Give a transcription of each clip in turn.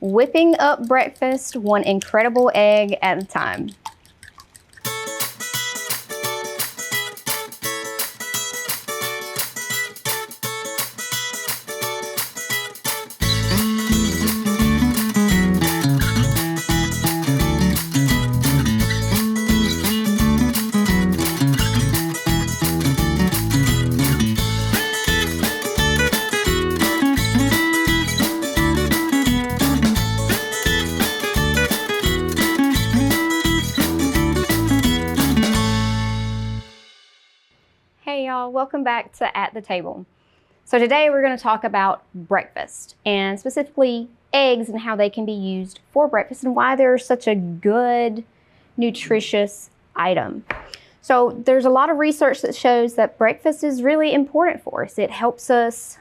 whipping up breakfast one incredible egg at a time. Hey y'all, welcome back to At the Table. So today we're going to talk about breakfast and specifically eggs and how they can be used for breakfast and why they're such a good, nutritious item. So there's a lot of research that shows that breakfast is really important for us. It helps us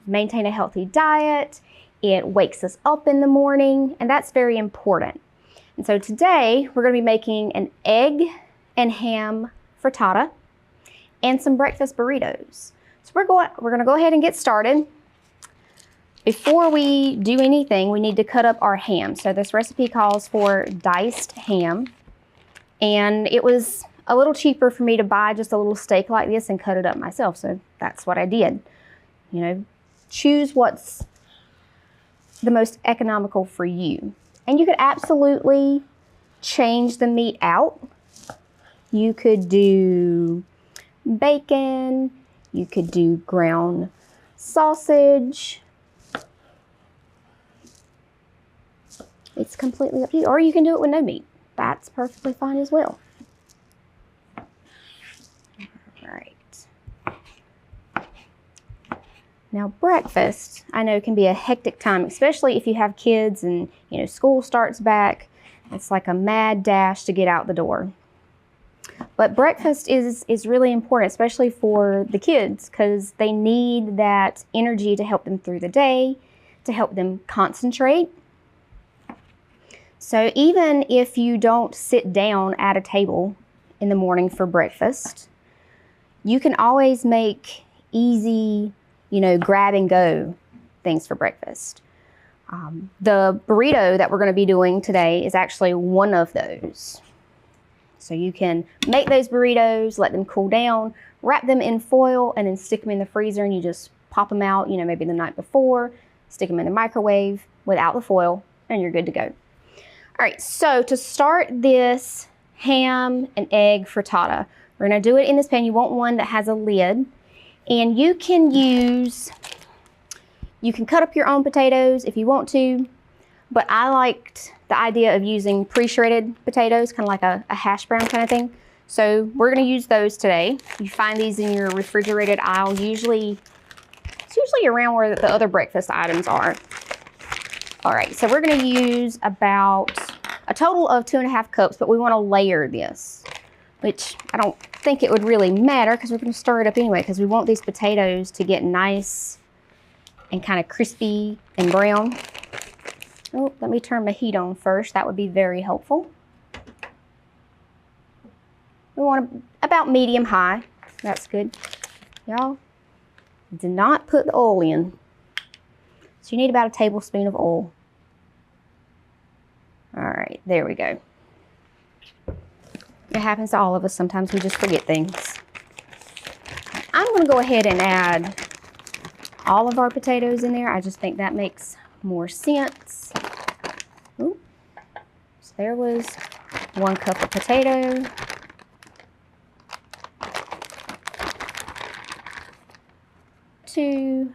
maintain a healthy diet. It wakes us up in the morning, and that's very important. And so today we're going to be making an egg and ham frittata and some breakfast burritos. So we're going to go ahead and get started. Before we do anything, we need to cut up our ham. So this recipe calls for diced ham, and it was a little cheaper for me to buy just a little steak like this and cut it up myself. So that's what I did. You know, choose what's the most economical for you. And you could absolutely change the meat out. You could do bacon, you could do ground sausage. It's completely up to you. Or you can do it with no meat. That's perfectly fine as well. All right. Now breakfast, I know, can be a hectic time, especially if you have kids and, you know, school starts back. It's like a mad dash to get out the door. But breakfast is really important, especially for the kids, because they need that energy to help them through the day, to help them concentrate. So even if you don't sit down at a table in the morning for breakfast, you can always make easy, you know, grab and go things for breakfast. The burrito that we're going to be doing today is actually one of those. So you can make those burritos, let them cool down, wrap them in foil, and then stick them in the freezer, and you just pop them out, you know, maybe the night before, stick them in the microwave without the foil, and you're good to go. All right, so to start this ham and egg frittata, we're gonna do it in this pan. You want one that has a lid, and you can cut up your own potatoes if you want to, but I liked the idea of using pre-shredded potatoes, kind of like a hash brown kind of thing. So we're going to use those today. You find these in your refrigerated aisle. It's usually around where the other breakfast items are. All right, so we're going to use about a total of 2.5 cups, but we want to layer this, which I don't think it would really matter because we're going to stir it up anyway, because we want these potatoes to get nice and kind of crispy and brown. Oh, let me turn my heat on first. That would be very helpful. We want about medium high. That's good. Y'all, do not put the oil in. So you need about a tablespoon of oil. All right, there we go. It happens to all of us. Sometimes we just forget things. I'm going to go ahead and add all of our potatoes in there. I just think that makes more sense. Ooh. So there was 1 cup of potato. Two.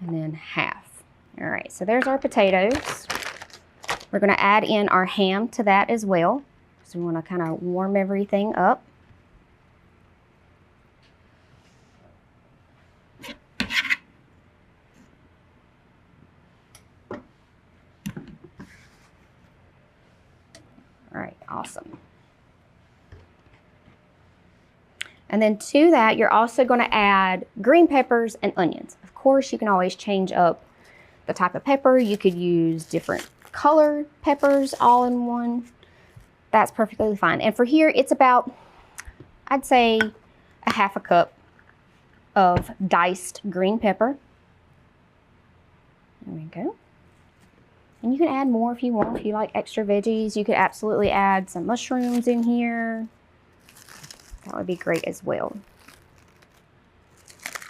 And then half. All right, so there's our potatoes. We're going to add in our ham to that as well. So we want to kind of warm everything up. All right, awesome. And then to that, you're also going to add green peppers and onions. Of course, you can always change up the type of pepper. You could use different colored peppers all in one. That's perfectly fine. And for here, it's about, I'd say, a half a cup of diced green pepper. There we go. And you can add more if you want. If you like extra veggies, you could absolutely add some mushrooms in here. That would be great as well.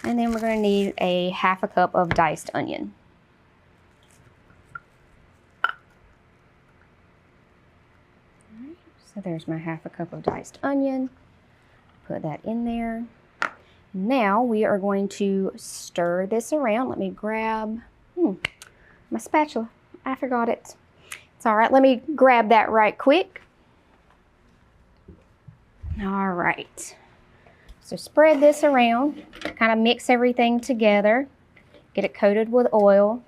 And then we're going to need a 1/2 cup of diced onion. Alright, so there's my 1/2 cup of diced onion. Put that in there. Now we are going to stir this around. Let me grab my spatula. I forgot it. It's all right. Let me grab that right quick. All right. So spread this around, kind of mix everything together, get it coated with oil.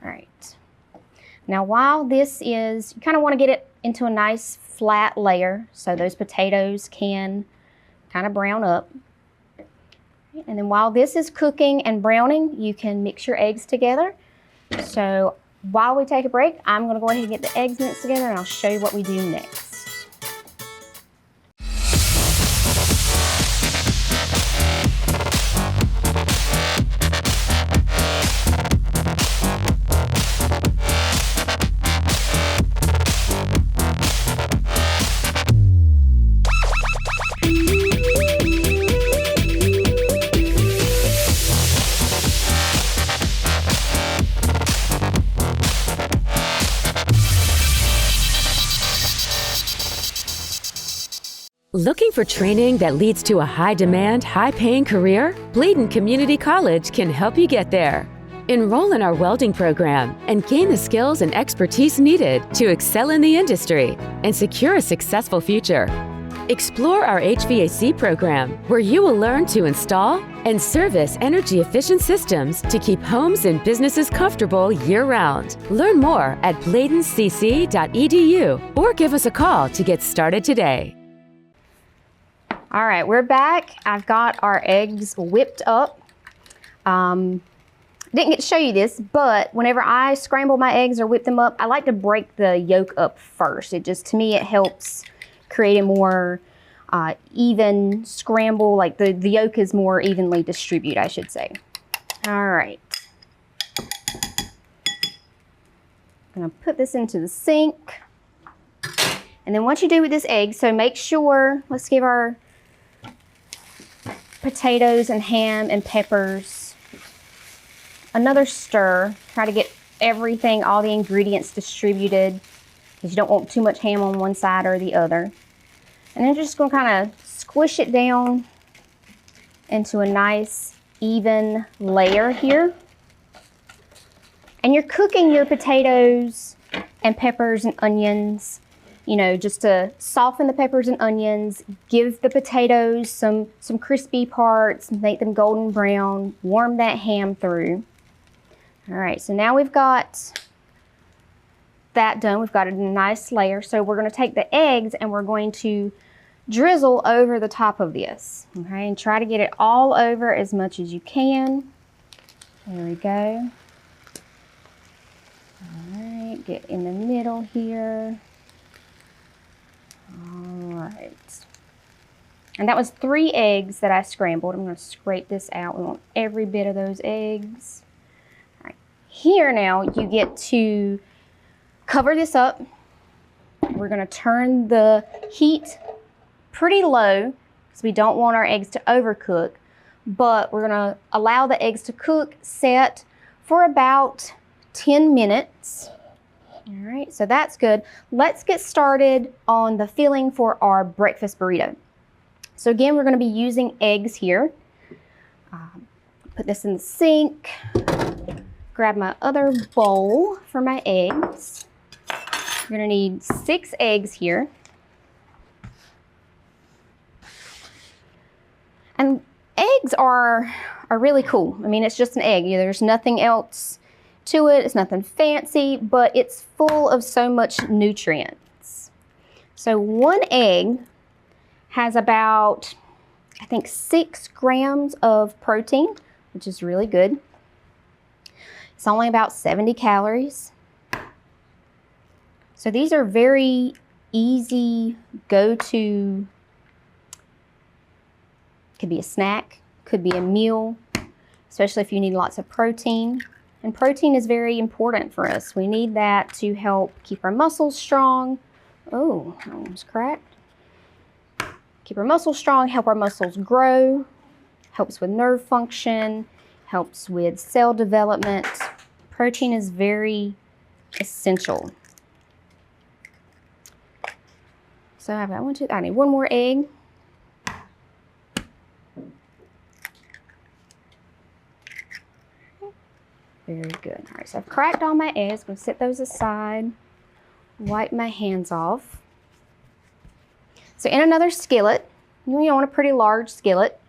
All right. Now while this is, you kind of want to get it into a nice flat layer so those potatoes can kind of brown up. And then while this is cooking and browning, you can mix your eggs together. So while we take a break, I'm going to go ahead and get the eggs mixed together and I'll show you what we do next. Looking for training that leads to a high-demand, high-paying career? Bladen Community College can help you get there. Enroll in our welding program and gain the skills and expertise needed to excel in the industry and secure a successful future. Explore our HVAC program, where you will learn to install and service energy-efficient systems to keep homes and businesses comfortable year-round. Learn more at bladencc.edu or give us a call to get started today. All right, we're back. I've got our eggs whipped up. Didn't get to show you this, but whenever I scramble my eggs or whip them up, I like to break the yolk up first. To me, it helps create a more even scramble, like the yolk is more evenly distributed, I should say. All right. I'm gonna put this into the sink. And then what you do with this egg, so make sure, let's give our potatoes and ham and peppers another stir. Try to get everything, all the ingredients distributed, because you don't want too much ham on one side or the other. And then just going to kind of squish it down into a nice even layer here. And you're cooking your potatoes and peppers and onions, you know, just to soften the peppers and onions, give the potatoes some crispy parts, make them golden brown, warm that ham through. All right, so now we've got that done. We've got a nice layer. So we're going to take the eggs and we're going to drizzle over the top of this. Okay, and try to get it all over as much as you can. There we go. All right, get in the middle here. All right. And that was 3 eggs that I scrambled. I'm going to scrape this out. We want every bit of those eggs. All right. Here now you get to cover this up. We're going to turn the heat pretty low because we don't want our eggs to overcook. But we're going to allow the eggs to cook, set for about 10 minutes. All right, so that's good. Let's get started on the filling for our breakfast burrito. So again, we're going to be using eggs here. Put this in the sink. Grab my other bowl for my eggs. We're going to need 6 eggs here. And eggs are really cool. I mean, it's just an egg. There's nothing else to it. It's nothing fancy, but it's full of so much nutrients. So 1 egg has about, I think, 6 grams of protein, which is really good. It's only about 70 calories. So these are very easy go-to. Could be a snack, could be a meal. especially if you need lots of protein. And protein is very important for us. We need that to help keep our muscles strong. Oh, I almost cracked. Keep our muscles strong, help our muscles grow, helps with nerve function, helps with cell development. Protein is very essential. So I've got I need one more egg. Very good. All right, so I've cracked all my eggs. I'm going to set those aside, wipe my hands off. So in another skillet, you want a pretty large skillet,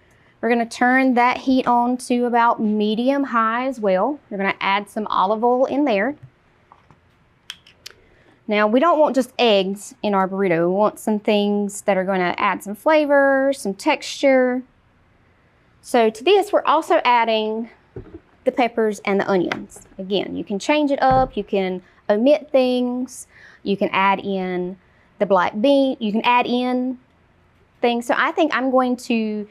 we're going to turn that heat on to about medium-high as well. We're going to add some olive oil in there. Now, we don't want just eggs in our burrito. We want some things that are going to add some flavor, some texture. So to this, we're also adding the peppers and the onions. Again, you can change it up, you can omit things, you can add in the black bean, you can add in things. So I think I'm going to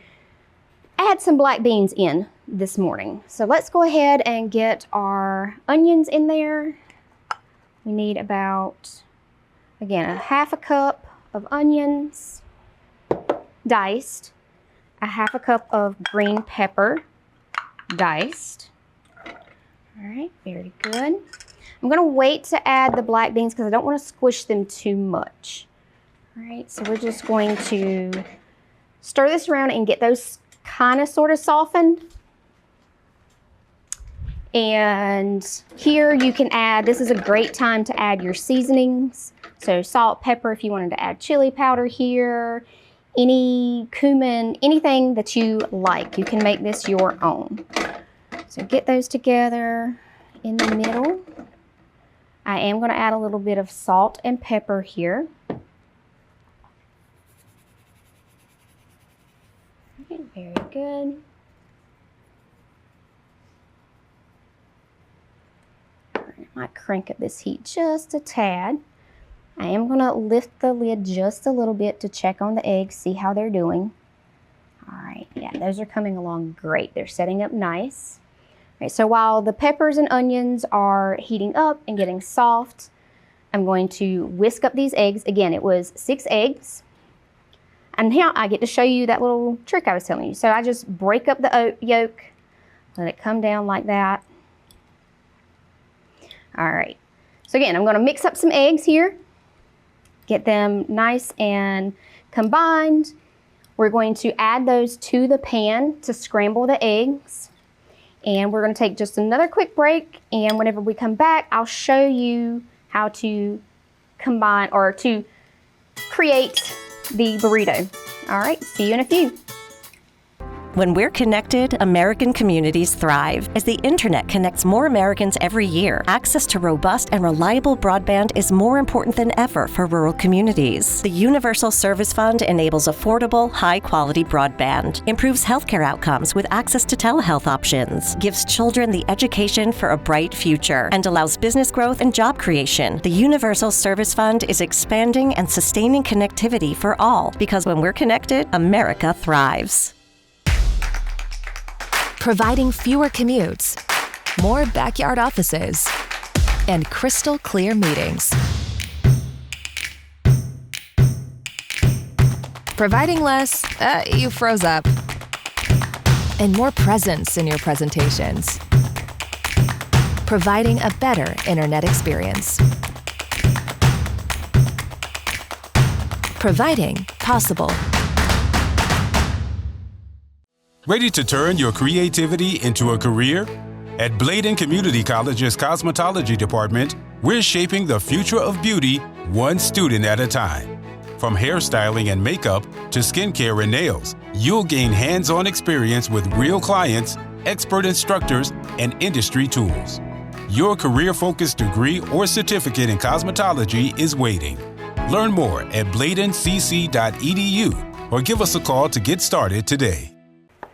add some black beans in this morning. So let's go ahead and get our onions in there. We need about, again, a half a cup of onions diced, a half a cup of green pepper diced. All right, very good. I'm gonna wait to add the black beans because I don't want to squish them too much. All right, so we're just going to stir this around and get those kind of sort of softened. And here you can add, this is a great time to add your seasonings. So salt, pepper, if you wanted to add chili powder here, any cumin, anything that you like, you can make this your own. So get those together in the middle. I am going to add a little bit of salt and pepper here. Okay, very good. I might crank up this heat just a tad. I am going to lift the lid just a little bit to check on the eggs, see how they're doing. All right, yeah, those are coming along great. They're setting up nice. All right, so while the peppers and onions are heating up and getting soft, I'm going to whisk up these eggs. Again, it was 6 eggs. And now I get to show you that little trick I was telling you. So I just break up the yolk, let it come down like that. All right, so again, I'm going to mix up some eggs here, get them nice and combined. We're going to add those to the pan to scramble the eggs. And we're going to take just another quick break, and whenever we come back, I'll show you how to combine or to create the burrito. All right, see you in a few. When we're connected, American communities thrive. As the internet connects more Americans every year, access to robust and reliable broadband is more important than ever for rural communities. The Universal Service Fund enables affordable, high-quality broadband, improves healthcare outcomes with access to telehealth options, gives children the education for a bright future, and allows business growth and job creation. The Universal Service Fund is expanding and sustaining connectivity for all, because when we're connected, America thrives. Providing fewer commutes, more backyard offices, and crystal clear meetings. Providing less, you froze up, and more presence in your presentations. Providing a better internet experience. Providing possible. Ready to turn your creativity into a career? At Bladen Community College's Cosmetology Department, we're shaping the future of beauty one student at a time. From hairstyling and makeup to skincare and nails, you'll gain hands-on experience with real clients, expert instructors, and industry tools. Your career-focused degree or certificate in cosmetology is waiting. Learn more at bladencc.edu or give us a call to get started today.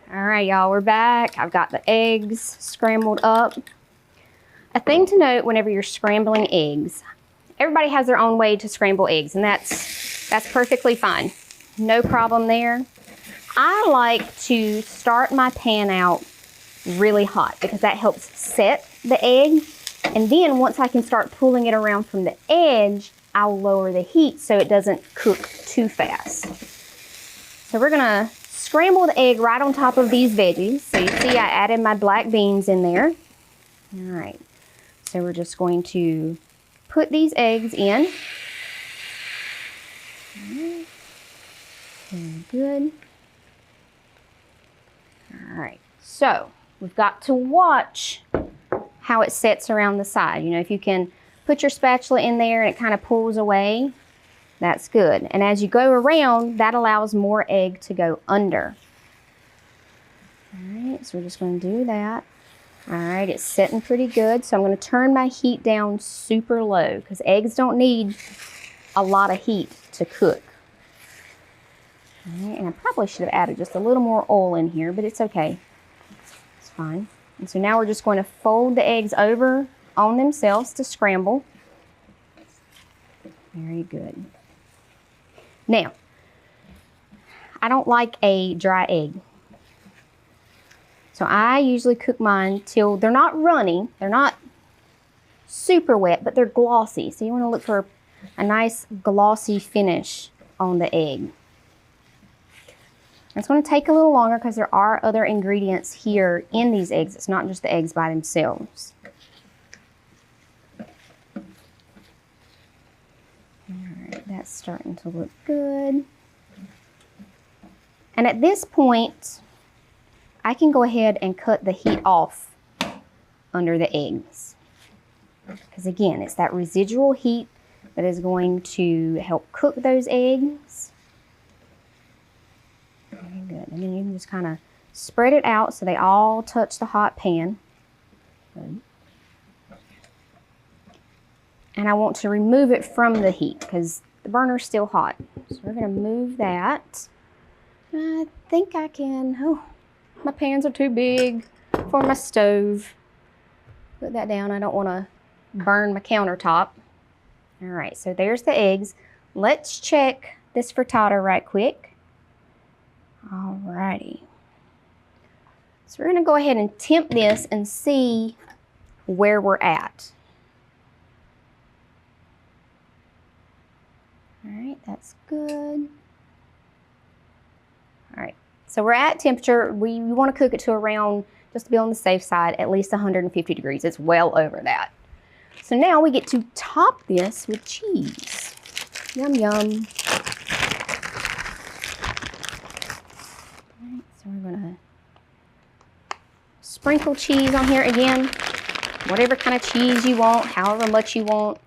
All right, y'all, we're back. I've got the eggs scrambled up. A thing to note whenever you're scrambling eggs, everybody has their own way to scramble eggs, and that's perfectly fine. No problem there. I like to start my pan out really hot because that helps set the egg. And then once I can start pulling it around from the edge, I'll lower the heat so it doesn't cook too fast. So we're gonna scramble the egg right on top of these veggies. So you see I added my black beans in there. All right, so we're just going to put these eggs in. Very good. All right, so we've got to watch how it sets around the side. You know, if you can put your spatula in there and it kind of pulls away, that's good. And as you go around, that allows more egg to go under. All right, so we're just going to do that. All right, it's setting pretty good. So I'm going to turn my heat down super low because eggs don't need a lot of heat to cook. All right, and I probably should have added just a little more oil in here, but it's okay. It's fine. And so now we're just going to fold the eggs over on themselves to scramble. Very good. Now, I don't like a dry egg. So I usually cook mine till they're not runny, they're not super wet, but they're glossy. So you want to look for a nice glossy finish on the egg. It's going to take a little longer because there are other ingredients here in these eggs. It's not just the eggs by themselves. All right, that's starting to look good. And at this point, I can go ahead and cut the heat off under the eggs. Because again, it's that residual heat that is going to help cook those eggs. Very good. And then you can just kind of spread it out so they all touch the hot pan. Good. And I want to remove it from the heat because the burner's still hot. So we're going to move that. I think I can. Oh, my pans are too big for my stove. Put that down. I don't want to burn my countertop. All right, so there's the eggs. Let's check this frittata right quick. All righty. So we're going to go ahead and temp this and see where we're at. All right, that's good. All right, so we're at temperature. We want to cook it to around, just to be on the safe side, at least 150 degrees. It's well over that. So now we get to top this with cheese. Yum, yum. All right, so we're gonna sprinkle cheese on here again. Whatever kind of cheese you want, however much you want.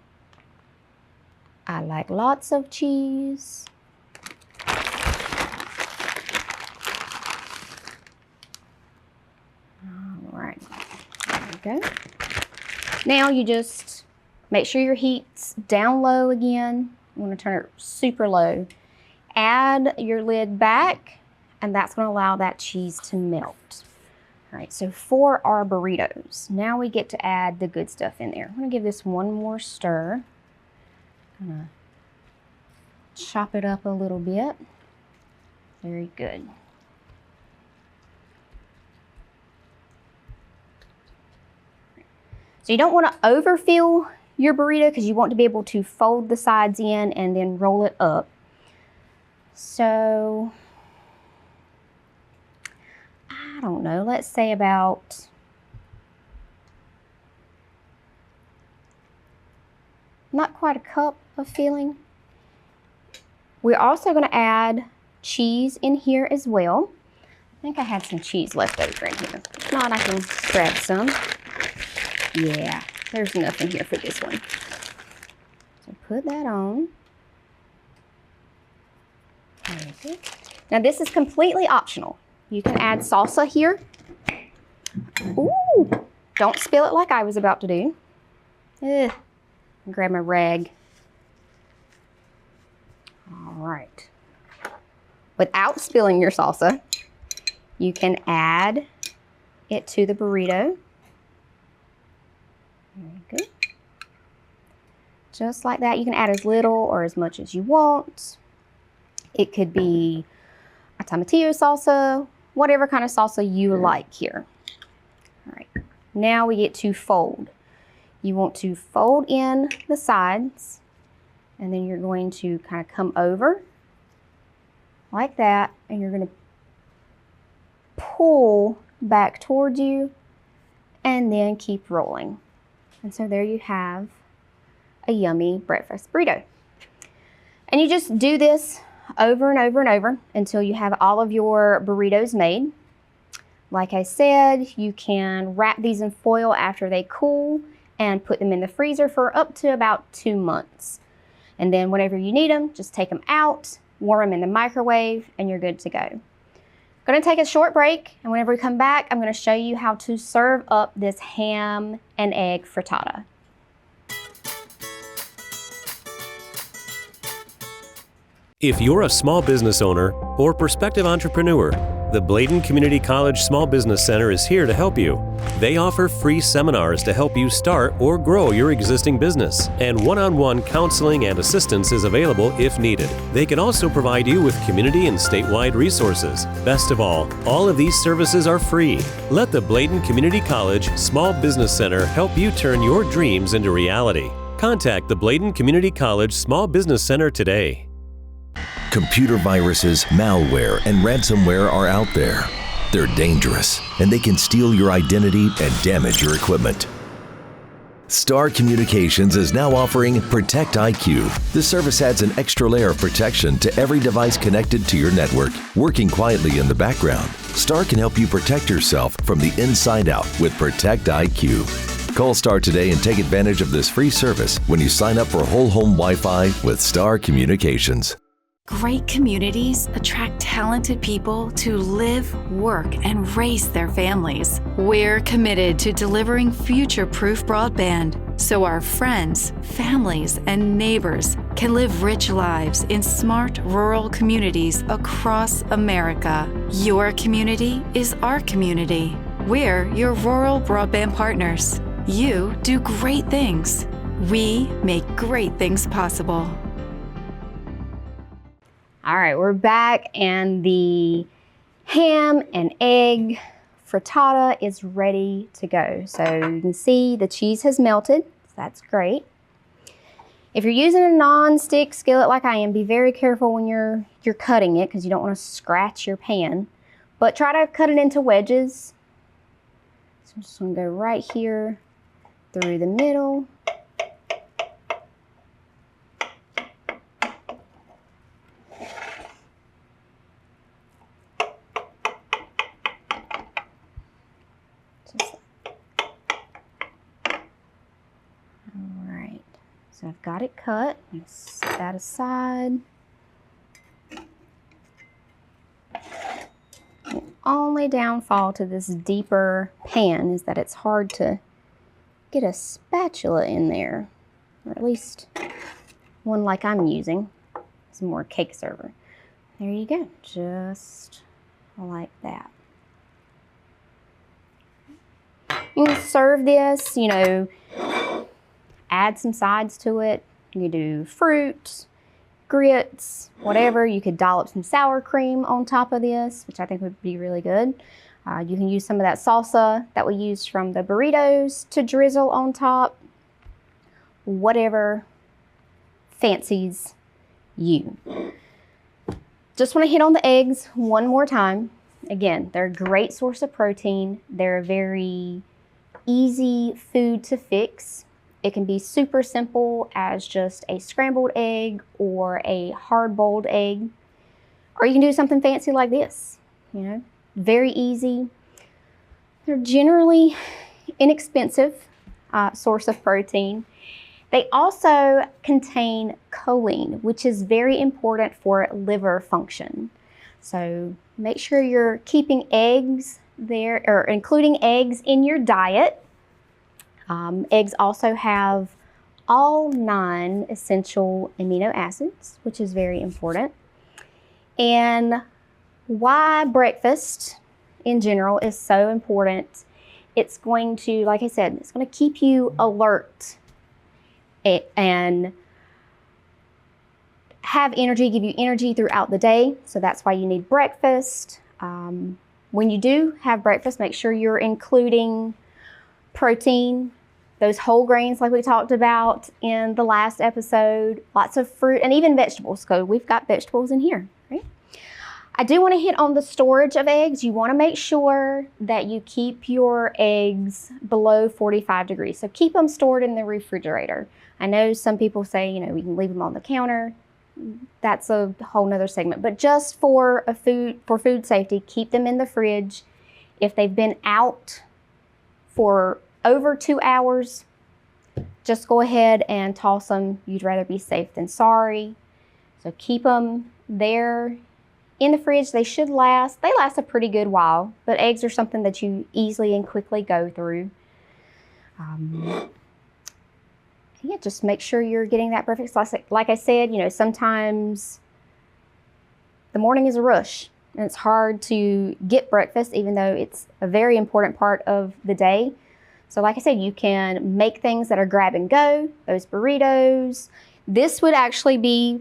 I like lots of cheese. All right, there we go. Now you just make sure your heat's down low again. You want to turn it super low. Add your lid back, and that's going to allow that cheese to melt. All right, so for our burritos, now we get to add the good stuff in there. I'm going to give this one more stir. I'm going to chop it up a little bit. Very good. So you don't want to overfill your burrito because you want to be able to fold the sides in and then roll it up. So, I don't know, let's say about not quite a cup of filling. We're also going to add cheese in here as well. I think I had some cheese left over in here. If not, I can grab some. Yeah, there's enough in here for this one. So put that on. Very good. Now this is completely optional. You can add salsa here. Ooh, don't spill it like I was about to do. Ugh. Grab my rag. All right. Without spilling your salsa, you can add it to the burrito. Very good. Just like that. You can add as little or as much as you want. It could be a tomatillo salsa, whatever kind of salsa you like here. Now we get to fold. You want to fold in the sides, and then you're going to kind of come over like that, and you're going to pull back towards you and then keep rolling. And so there you have a yummy breakfast burrito. And you just do this over and over and over until you have all of your burritos made. Like I said, you can wrap these in foil after they cool and put them in the freezer for up to about 2 months. And then whenever you need them, just take them out, warm them in the microwave, and you're good to go. I'm gonna take a short break, and whenever we come back, I'm gonna show you how to serve up this ham and egg frittata. If you're a small business owner or prospective entrepreneur, the Bladen Community College Small Business Center is here to help you. They offer free seminars to help you start or grow your existing business, and one-on-one counseling and assistance is available if needed. They can also provide you with community and statewide resources. Best of all of these services are free. Let the Bladen Community College Small Business Center help you turn your dreams into reality. Contact the Bladen Community College Small Business Center today. Computer viruses, malware, and ransomware are out there. They're dangerous, and they can steal your identity and damage your equipment. Star Communications is now offering Protect IQ. The service adds an extra layer of protection to every device connected to your network, working quietly in the background. Star can help you protect yourself from the inside out with Protect IQ. Call Star today and take advantage of this free service when you sign up for whole home Wi-Fi with Star Communications. Great communities attract talented people to live, work, and raise their families. We're committed to delivering future-proof broadband so our friends, families, and neighbors can live rich lives in smart rural communities across America. Your community is our community. We're your rural broadband partners. You do great things. We make great things possible. All right, we're back, and the ham and egg frittata is ready to go. So you can see the cheese has melted. So that's great. If you're using a non-stick skillet like I am, be very careful when you're cutting it, because you don't want to scratch your pan. But try to cut it into wedges. So I'm just going to go right here through the middle. So I've got it cut. Let's set that aside. The only downfall to this deeper pan is that it's hard to get a spatula in there, or at least one like I'm using. It's more cake server. There you go, just like that. You can serve this, add some sides to it. You can do fruit, grits, whatever. You could dollop some sour cream on top of this, which I think would be really good. You can use some of that salsa that we used from the burritos to drizzle on top. Whatever fancies you. Just want to hit on the eggs one more time. Again, they're a great source of protein. They're a very easy food to fix. It can be super simple as just a scrambled egg or a hard-boiled egg. Or you can do something fancy like this, very easy. They're generally inexpensive source of protein. They also contain choline, which is very important for liver function. So make sure you're keeping eggs there, or including eggs in your diet. Eggs also have all 9 essential amino acids, which is very important. And why breakfast in general is so important, it's going to, like I said, it's going to keep you alert and have energy, give you energy throughout the day. So that's why you need breakfast. When you do have breakfast, make sure you're including protein, those whole grains like we talked about in the last episode, lots of fruit, and even vegetables. So we've got vegetables in here, right? I do want to hit on the storage of eggs. You want to make sure that you keep your eggs below 45 degrees. So keep them stored in the refrigerator. I know some people say, you know, we can leave them on the counter. That's a whole nother segment. But just for food safety, keep them in the fridge. If they've been out for over 2 hours, just go ahead and toss them. You'd rather be safe than sorry. So keep them there in the fridge. They should last. They last a pretty good while, but eggs are something that you easily and quickly go through. Yeah, just make sure you're getting that breakfast. Like I said, you know, sometimes the morning is a rush and it's hard to get breakfast, even though it's a very important part of the day. So like I said, you can make things that are grab and go, those burritos. This would actually be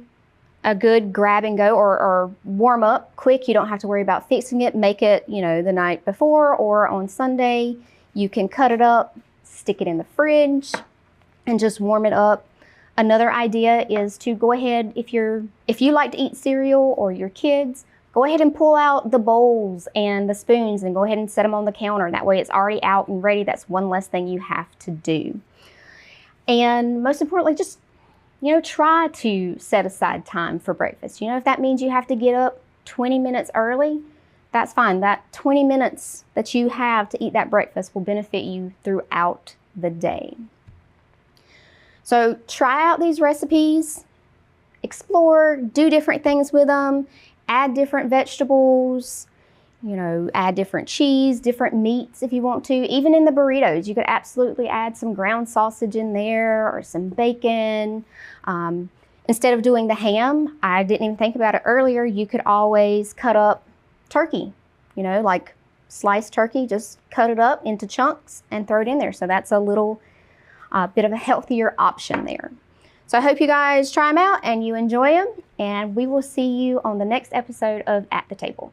a good grab and go or warm up quick. You don't have to worry about fixing it. Make it, you know, the night before or on Sunday. You can cut it up, stick it in the fridge, and just warm it up. Another idea is to go ahead, if you like to eat cereal or your kids, go ahead and pull out the bowls and the spoons and go ahead and set them on the counter. That way it's already out and ready. That's one less thing you have to do. And most importantly, just, you know, try to set aside time for breakfast. You know, if that means you have to get up 20 minutes early, that's fine. That 20 minutes that you have to eat that breakfast will benefit you throughout the day. So try out these recipes, explore, do different things with them, add different vegetables, you know, add different cheese, different meats if you want to. Even in the burritos, you could absolutely add some ground sausage in there or some bacon. Instead of doing the ham, I didn't even think about it earlier, you could always cut up turkey, you know, like sliced turkey, just cut it up into chunks and throw it in there. So that's a little bit of a healthier option there. So I hope you guys try them out and you enjoy them, and we will see you on the next episode of At the Table.